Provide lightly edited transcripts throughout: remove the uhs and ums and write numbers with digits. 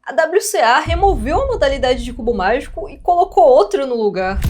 a WCA removeu a modalidade de cubo mágico e colocou outra no lugar.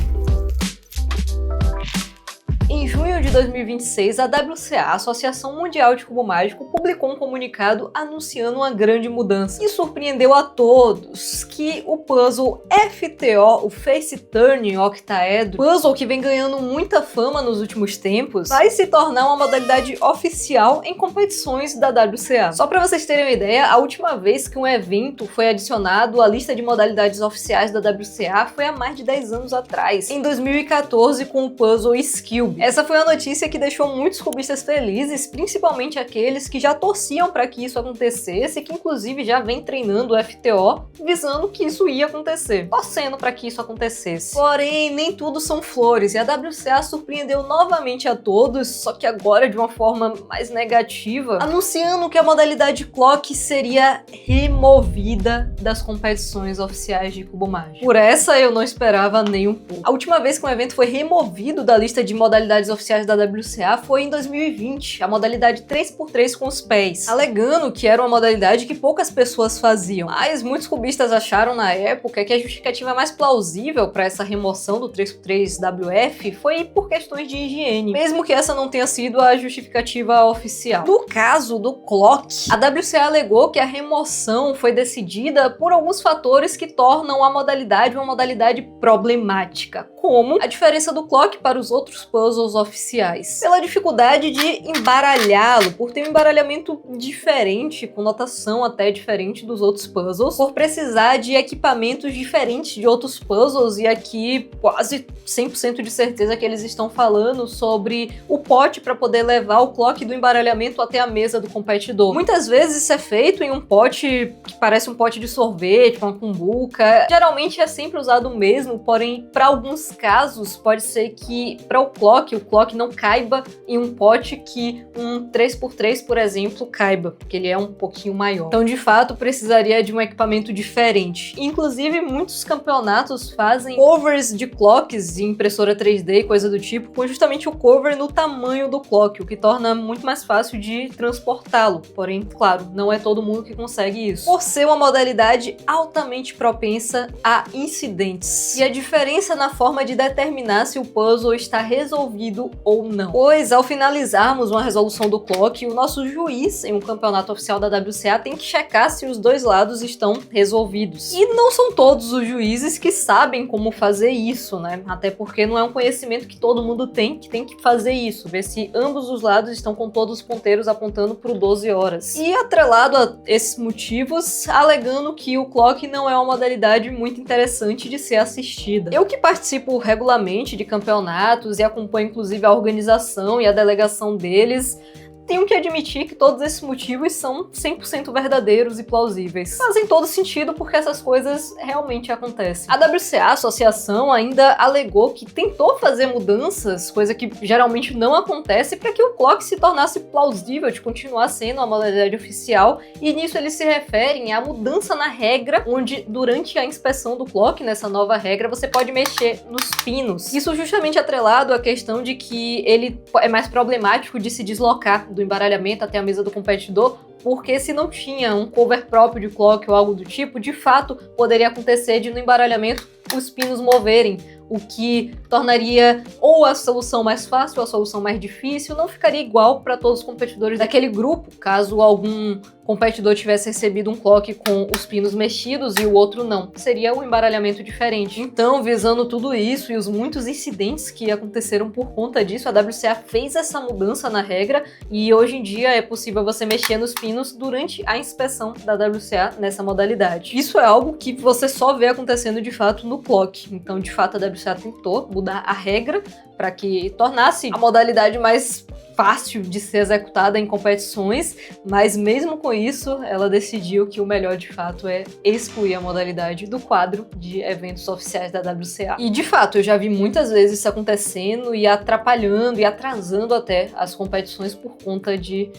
Em junho de 2026, a WCA, a Associação Mundial de Cubo Mágico, publicou um comunicado anunciando uma grande mudança. E surpreendeu a todos que o puzzle FTO, o Face Turning Octaedro, puzzle que vem ganhando muita fama nos últimos tempos, vai se tornar uma modalidade oficial em competições da WCA. Só para vocês terem uma ideia, a última vez que um evento foi adicionado à lista de modalidades oficiais da WCA foi há mais de 10 anos atrás, em 2014, com o puzzle Skill. Essa foi a notícia que deixou muitos cubistas felizes, principalmente aqueles que já torciam para que isso acontecesse e que inclusive já vem treinando o FTO visando que isso ia acontecer, torcendo para que isso acontecesse. Porém, nem tudo são flores e a WCA surpreendeu novamente a todos, só que agora de uma forma mais negativa, anunciando que a modalidade Clock seria removida das competições oficiais de cubo mágico. Por essa eu não esperava nem um pouco. A última vez que um evento foi removido da lista de modalidades oficiais da WCA foi em 2020, a modalidade 3x3 com os pés, alegando que era uma modalidade que poucas pessoas faziam. Mas muitos cubistas acharam na época que a justificativa mais plausível para essa remoção do 3x3 WF foi por questões de higiene, mesmo que essa não tenha sido a justificativa oficial. No caso do Clock, a WCA alegou que a remoção foi decidida por alguns fatores que tornam a modalidade uma modalidade problemática, como a diferença do Clock para os outros puzzles oficiais, pela dificuldade de embaralhá-lo, por ter um embaralhamento diferente, com notação até diferente dos outros puzzles, por precisar de equipamentos diferentes de outros puzzles, e aqui quase 100% de certeza que eles estão falando sobre o pote para poder levar o Clock do embaralhamento até a mesa do competidor. Muitas vezes isso é feito em um pote que parece um pote de sorvete, uma cumbuca. Geralmente é sempre usado o mesmo, porém para alguns casos pode ser que para o Clock não caiba em um pote que um 3x3, por exemplo, caiba, porque ele é um pouquinho maior. Então, de fato, precisaria de um equipamento diferente. Inclusive, muitos campeonatos fazem covers de clocks de impressora 3D e coisa do tipo, com justamente o cover no tamanho do clock, o que torna muito mais fácil de transportá-lo. Porém, claro, não é todo mundo que consegue isso, por ser uma modalidade altamente propensa a incidentes. E a diferença na forma de determinar se o puzzle está resolvido ou não. Pois, ao finalizarmos uma resolução do Clock, o nosso juiz em um campeonato oficial da WCA tem que checar se os dois lados estão resolvidos. E não são todos os juízes que sabem como fazer isso, né? Até porque não é um conhecimento que todo mundo tem que fazer isso, ver se ambos os lados estão com todos os ponteiros apontando para o 12 horas. E atrelado a esses motivos, alegando que o Clock não é uma modalidade muito interessante de ser assistida. Eu que participo regularmente de campeonatos e acompanho inclusive a organização e a delegação deles, tenho que admitir que todos esses motivos são 100% verdadeiros e plausíveis. Fazem todo sentido porque essas coisas realmente acontecem. A WCA, a associação, ainda alegou que tentou fazer mudanças, coisa que geralmente não acontece, para que o Clock se tornasse plausível de continuar sendo uma modalidade oficial, e nisso eles se referem à mudança na regra, onde durante a inspeção do Clock, nessa nova regra, você pode mexer nos pinos. Isso justamente atrelado à questão de que ele é mais problemático de se deslocar do embaralhamento até a mesa do competidor, porque se não tinha um cover próprio de Clock ou algo do tipo, de fato poderia acontecer de no embaralhamento os pinos moverem, o que tornaria ou a solução mais fácil ou a solução mais difícil, não ficaria igual para todos os competidores daquele grupo, caso algum competidor tivesse recebido um Clock com os pinos mexidos e o outro não. Seria um embaralhamento diferente. Então, visando tudo isso e os muitos incidentes que aconteceram por conta disso, a WCA fez essa mudança na regra e hoje em dia é possível você mexer nos pinos durante a inspeção da WCA nessa modalidade. Isso é algo que você só vê acontecendo de fato no Clock. Então, de fato, a WCA tentou mudar a regra para que tornasse a modalidade mais fácil de ser executada em competições, mas mesmo com isso, ela decidiu que o melhor de fato é excluir a modalidade do quadro de eventos oficiais da WCA. E de fato, eu já vi muitas vezes isso acontecendo e atrapalhando e atrasando até as competições por conta de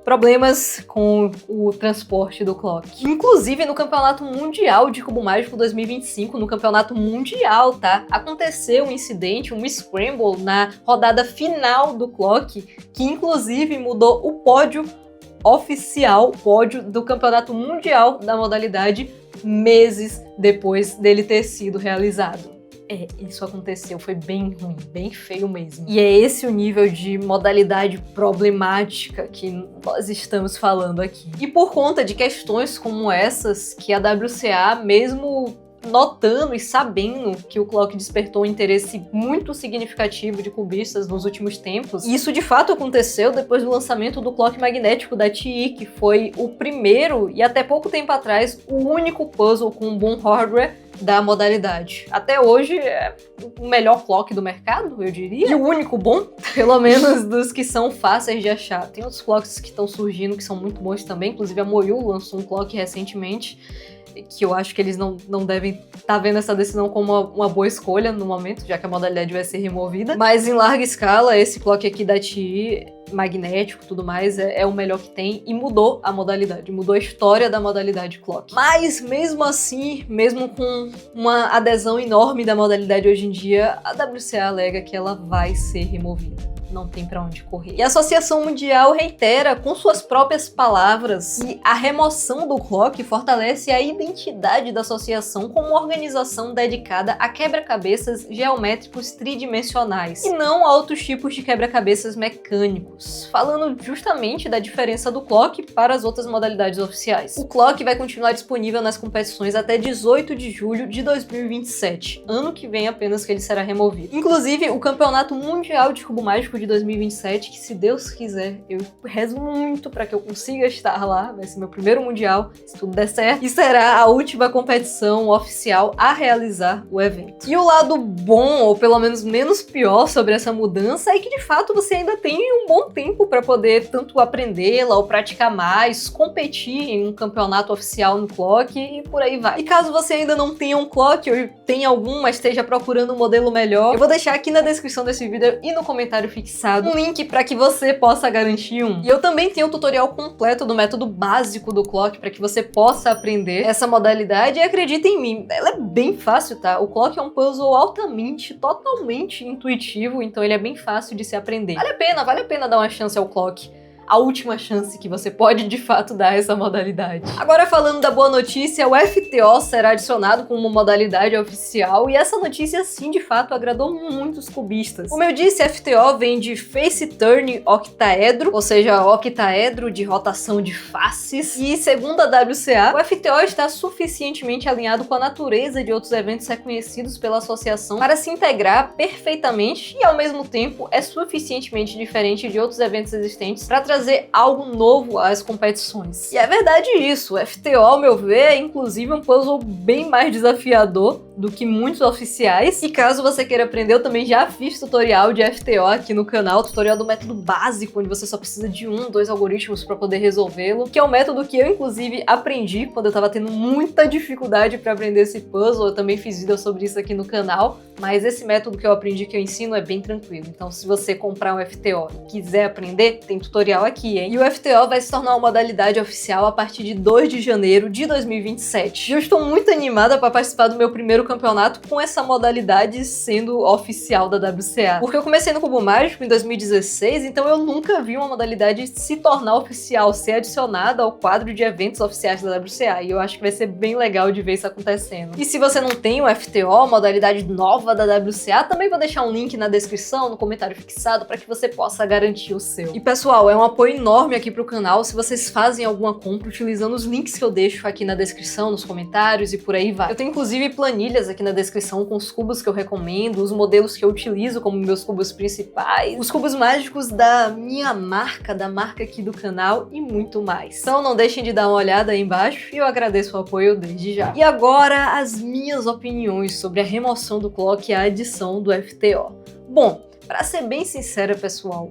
problemas com o transporte do Clock. Inclusive, no Campeonato Mundial de Cubo Mágico 2025, no Campeonato Mundial, tá? Aconteceu um incidente, um scramble na rodada final do Clock, que inclusive mudou o pódio oficial, pódio do Campeonato Mundial da modalidade meses depois dele ter sido realizado. Isso aconteceu, foi bem ruim, bem feio mesmo. E é esse o nível de modalidade problemática que nós estamos falando aqui. E por conta de questões como essas, que a WCA, mesmo notando e sabendo que o clock despertou um interesse muito significativo de cubistas nos últimos tempos, e isso de fato aconteceu depois do lançamento do clock magnético da TI, que foi o primeiro e até pouco tempo atrás o único puzzle com um bom hardware da modalidade. Até hoje é o melhor clock do mercado, eu diria, e o único bom, pelo menos dos que são fáceis de achar. Tem outros clocks que estão surgindo que são muito bons também, inclusive a Moyu lançou um clock recentemente, que eu acho que eles não devem estar vendo essa decisão como uma boa escolha no momento, já que a modalidade vai ser removida. Mas em larga escala, esse clock aqui da TI, magnético e tudo mais, é o melhor que tem e mudou a modalidade, mudou a história da modalidade clock. Mas mesmo assim, mesmo com uma adesão enorme da modalidade hoje em dia, a WCA alega que ela vai ser removida. Não tem pra onde correr. E a Associação Mundial reitera com suas próprias palavras que a remoção do clock fortalece a identidade da associação como uma organização dedicada a quebra-cabeças geométricos tridimensionais e não a outros tipos de quebra-cabeças mecânicos, falando justamente da diferença do clock para as outras modalidades oficiais. O clock vai continuar disponível nas competições até 18 de julho de 2027, ano que vem apenas que ele será removido. Inclusive, o Campeonato Mundial de Cubo Mágico de 2027, que se Deus quiser, eu rezo muito para que eu consiga estar lá, vai ser meu primeiro mundial, se tudo der certo, e será a última competição oficial a realizar o evento. E o lado bom, ou pelo menos menos pior sobre essa mudança, é que de fato você ainda tem um bom tempo para poder tanto aprendê-la ou praticar mais, competir em um campeonato oficial no clock e por aí vai. E caso você ainda não tenha um clock ou tenha algum, mas esteja procurando um modelo melhor, eu vou deixar aqui na descrição desse vídeo e no comentário fixado um link para que você possa garantir um. E eu também tenho um tutorial completo do método básico do clock para que você possa aprender essa modalidade e acredita em mim, ela é bem fácil, tá? O clock é um puzzle altamente, totalmente intuitivo, então ele é bem fácil de se aprender. Vale a pena dar uma chance ao clock. A última chance que você pode de fato dar a essa modalidade. Agora falando da boa notícia, o FTO será adicionado como uma modalidade oficial e essa notícia sim de fato agradou muitos cubistas. Como eu disse, FTO vem de Face Turn Octaedro, ou seja, octaedro de rotação de faces, e segundo a WCA, o FTO está suficientemente alinhado com a natureza de outros eventos reconhecidos pela associação para se integrar perfeitamente e ao mesmo tempo é suficientemente diferente de outros eventos existentes para trazer algo novo às competições. E é verdade isso, o FTO, ao meu ver, é inclusive um puzzle bem mais desafiador do que muitos oficiais. E caso você queira aprender, eu também já fiz tutorial de FTO aqui no canal, tutorial do método básico, onde você só precisa de 2 algoritmos para poder resolvê-lo, que é um método que eu inclusive aprendi quando eu tava tendo muita dificuldade para aprender esse puzzle. Eu também fiz vídeo sobre isso aqui no canal, mas esse método que eu aprendi, que eu ensino, é bem tranquilo. Então se você comprar um FTO e quiser aprender, tem tutorial aqui, hein? E o FTO vai se tornar uma modalidade oficial a partir de 2 de janeiro de 2027. E eu estou muito animada para participar do meu primeiro campeonato com essa modalidade sendo oficial da WCA. Porque eu comecei no Cubo Mágico em 2016, então eu nunca vi uma modalidade se tornar oficial, ser adicionada ao quadro de eventos oficiais da WCA. E eu acho que vai ser bem legal de ver isso acontecendo. E se você não tem o FTO, modalidade nova da WCA, também vou deixar um link na descrição, no comentário fixado, para que você possa garantir o seu. E pessoal, é um apoio enorme aqui pro canal se vocês fazem alguma compra utilizando os links que eu deixo aqui na descrição, nos comentários e por aí vai. Eu tenho inclusive planilhas aqui na descrição com os cubos que eu recomendo, os modelos que eu utilizo como meus cubos principais, os cubos mágicos da minha marca, da marca aqui do canal e muito mais. Então não deixem de dar uma olhada aí embaixo e eu agradeço o apoio desde já. E agora as minhas opiniões sobre a remoção do clock e a adição do FTO. Bom, pra ser bem sincera, pessoal,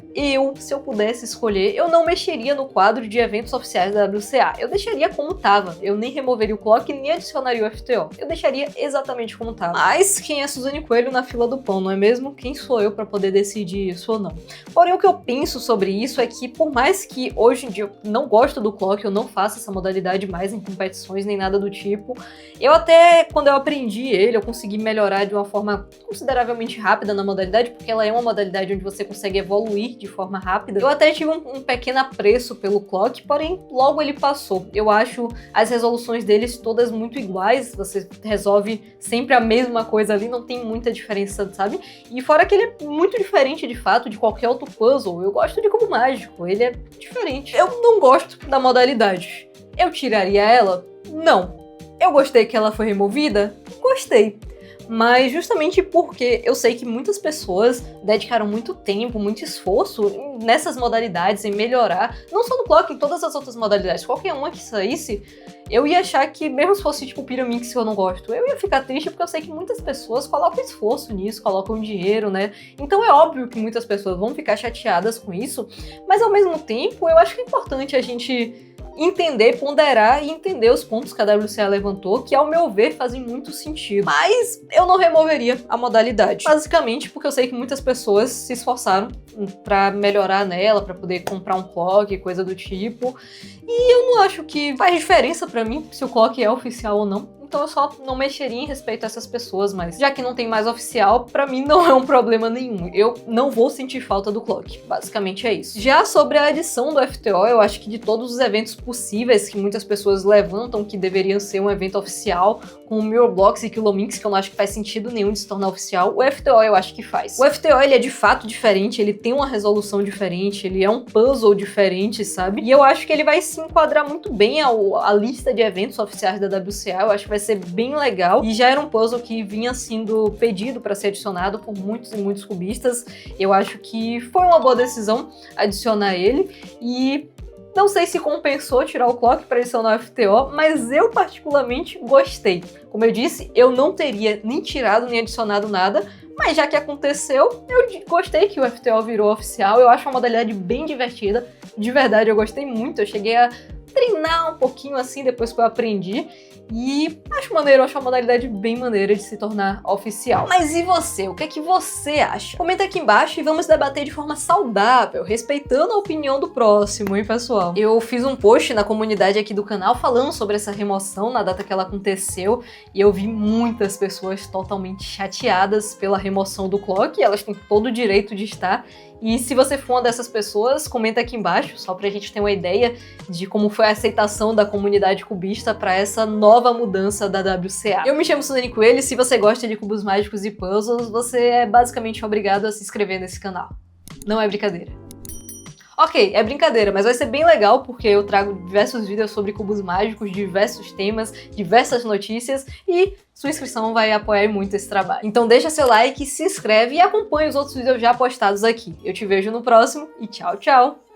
se eu pudesse escolher, eu não mexeria no quadro de eventos oficiais da WCA. Eu deixaria como tava. Eu nem removeria o clock, nem adicionaria o FTO. Eu deixaria exatamente como tava. Mas quem é Suzane Coelho na fila do pão, não é mesmo? Quem sou eu pra poder decidir isso ou não? Porém, o que eu penso sobre isso é que, por mais que hoje em dia eu não gosto do clock, eu não faço essa modalidade mais em competições, nem nada do tipo, eu até, quando eu aprendi ele, eu consegui melhorar de uma forma consideravelmente rápida na modalidade, porque ela é uma modalidade onde você consegue evoluir de forma rápida. Eu até tive um pequeno apreço pelo Clock, porém logo ele passou. Eu acho as resoluções deles todas muito iguais, você resolve sempre a mesma coisa ali, não tem muita diferença, sabe? E fora que ele é muito diferente de fato de qualquer outro puzzle. Eu gosto de cubo mágico, ele é diferente. Eu não gosto da modalidade. Eu tiraria ela? Não. Eu gostei que ela foi removida? Gostei. Mas justamente porque eu sei que muitas pessoas dedicaram muito tempo, muito esforço nessas modalidades, em melhorar, não só no Clock, em todas as outras modalidades. Qualquer uma que saísse, eu ia achar que, mesmo se fosse tipo Pyraminx que eu não gosto, eu ia ficar triste porque eu sei que muitas pessoas colocam esforço nisso, colocam dinheiro, né? Então é óbvio que muitas pessoas vão ficar chateadas com isso, mas ao mesmo tempo eu acho que é importante a gente entender, ponderar e entender os pontos que a WCA levantou, que ao meu ver fazem muito sentido. Mas eu não removeria a modalidade. Basicamente porque eu sei que muitas pessoas se esforçaram pra melhorar nela, pra poder comprar um Clock, coisa do tipo. E eu não acho que faz diferença pra mim se o Clock é oficial ou não. Então eu só não mexeria em respeito a essas pessoas, mas já que não tem mais oficial, pra mim não é um problema nenhum. Eu não vou sentir falta do Clock. Basicamente é isso. Já sobre a adição do FTO, eu acho que de todos os eventos possíveis que muitas pessoas levantam que deveriam ser um evento oficial, com o Mirror Blocks e Kilomix, que eu não acho que faz sentido nenhum de se tornar oficial, o FTO eu acho que faz. O FTO, ele é de fato diferente, ele tem uma resolução diferente, ele é um puzzle diferente, sabe? E eu acho que ele vai se enquadrar muito bem à lista de eventos oficiais da WCA, eu acho que vai ser bem legal, e já era um puzzle que vinha sendo pedido para ser adicionado por muitos e muitos cubistas. Eu acho que foi uma boa decisão adicionar ele, e não sei se compensou tirar o Clock para adicionar o FTO, mas eu particularmente gostei. Como eu disse, eu não teria nem tirado nem adicionado nada, mas já que aconteceu, eu gostei que o FTO virou oficial. Eu acho uma modalidade bem divertida, de verdade eu gostei muito. Eu cheguei a treinar um pouquinho assim depois que eu aprendi, e acho maneiro, acho uma modalidade bem maneira de se tornar oficial. Mas e você? O que é que você acha? Comenta aqui embaixo e vamos debater de forma saudável, respeitando a opinião do próximo, hein, pessoal? Eu fiz um post na comunidade aqui do canal falando sobre essa remoção na data que ela aconteceu, e eu vi muitas pessoas totalmente chateadas pela remoção do Clock, e elas têm todo o direito de estar. E se você for uma dessas pessoas, comenta aqui embaixo, só pra gente ter uma ideia de como foi a aceitação da comunidade cubista pra essa nova mudança da WCA. Eu me chamo Suzane Coelho, e se você gosta de cubos mágicos e puzzles, você é basicamente obrigado a se inscrever nesse canal. Não é brincadeira. Ok, é brincadeira, mas vai ser bem legal porque eu trago diversos vídeos sobre cubos mágicos, diversos temas, diversas notícias, e sua inscrição vai apoiar muito esse trabalho. Então deixa seu like, se inscreve e acompanha os outros vídeos já postados aqui. Eu te vejo no próximo e tchau, tchau!